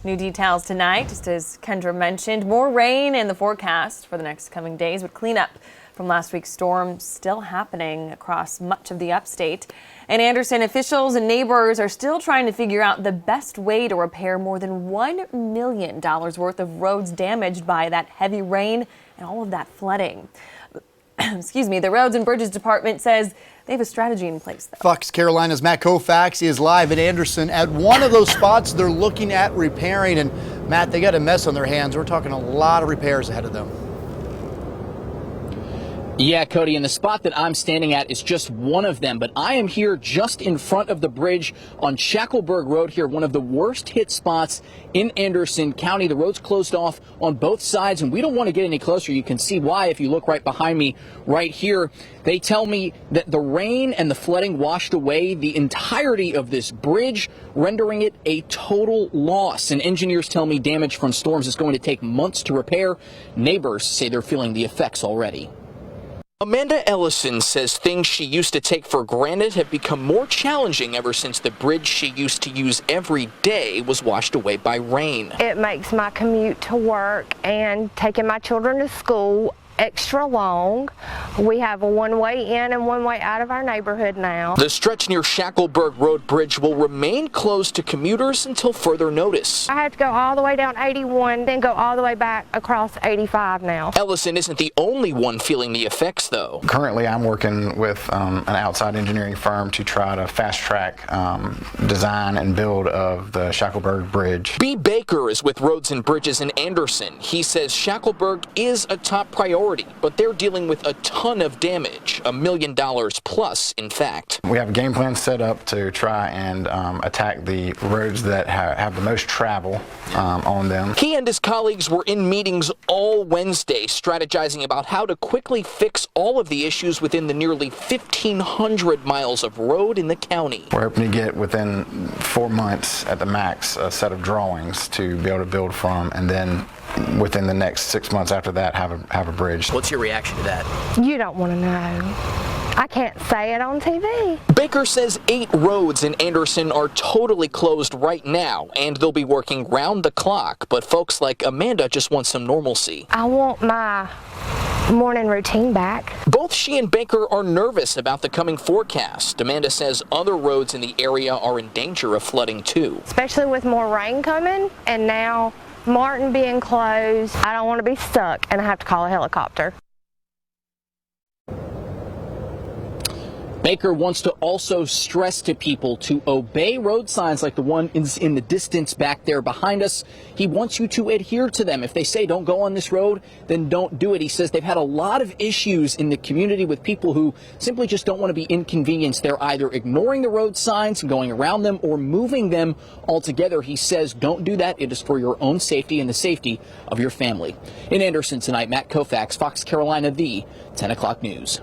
New details tonight, just as Kendra mentioned, more rain in the forecast for the next coming days, with cleanup from last week's storm still happening across much of the upstate. In Anderson, officials and neighbors are still trying to figure out the best way to repair more than $1 million worth of roads damaged by that heavy rain and all of that flooding. Excuse me, the Roads and Bridges Department says they have a strategy in place, though. Fox Carolina's Matt Koufax is live in Anderson at one of those spots they're looking at repairing. And Matt, they got a mess on their hands. We're talking a lot of repairs ahead of them. Yeah, Cody, and the spot that I'm standing at is just one of them, but I am here just in front of the bridge on Shackelberg Road here, one of the worst hit spots in Anderson County. The road's closed off on both sides, and we don't want to get any closer. You can see why if you look right behind me right here. They tell me that the rain and the flooding washed away the entirety of this bridge, rendering it a total loss. And engineers tell me damage from storms is going to take months to repair. Neighbors say they're feeling the effects already. Amanda Ellison says things she used to take for granted have become more challenging ever since the bridge she used to use every day was washed away by rain. It makes my commute to work and taking my children to school extra long. We have a one-way in and one-way out of our neighborhood now. The stretch near Shackelberg Road Bridge will remain closed to commuters until further notice. I had to go all the way down 81, then go all the way back across 85 now. Ellison isn't the only one feeling the effects, though. Currently, I'm working with an outside engineering firm to try to fast-track design and build of the Shackelberg Bridge. B. Baker is with Roads and Bridges in Anderson. He says Shackelberg is a top priority, but they're dealing with a ton of damage, $1 million plus, in fact. We have a game plan set up to try and attack the roads that have the most travel on them. He and his colleagues were in meetings all Wednesday, strategizing about how to quickly fix all of the issues within the nearly 1,500 miles of road in the county. We're hoping to get within 4 months at the max a set of drawings to be able to build from, and then within the next 6 months after that have a bridge. What's your reaction to that? You don't want to know. I can't say it on TV. Baker says 8 roads in Anderson are totally closed right now, and they'll be working round the clock. But folks like Amanda just want some normalcy. I want my morning routine back. Both she and Baker are nervous about the coming forecast. Amanda says other roads in the area are in danger of flooding too. Especially with more rain coming, and now Martin being closed. I don't want to be stuck and I have to call a helicopter. Baker wants to also stress to people to obey road signs like the one in the distance back there behind us. He wants you to adhere to them. If they say don't go on this road, then don't do it. He says they've had a lot of issues in the community with people who simply just don't want to be inconvenienced. They're either ignoring the road signs and going around them or moving them altogether. He says don't do that. It is for your own safety and the safety of your family. In Anderson tonight, Matt Koufax, Fox Carolina, the 10 o'clock news.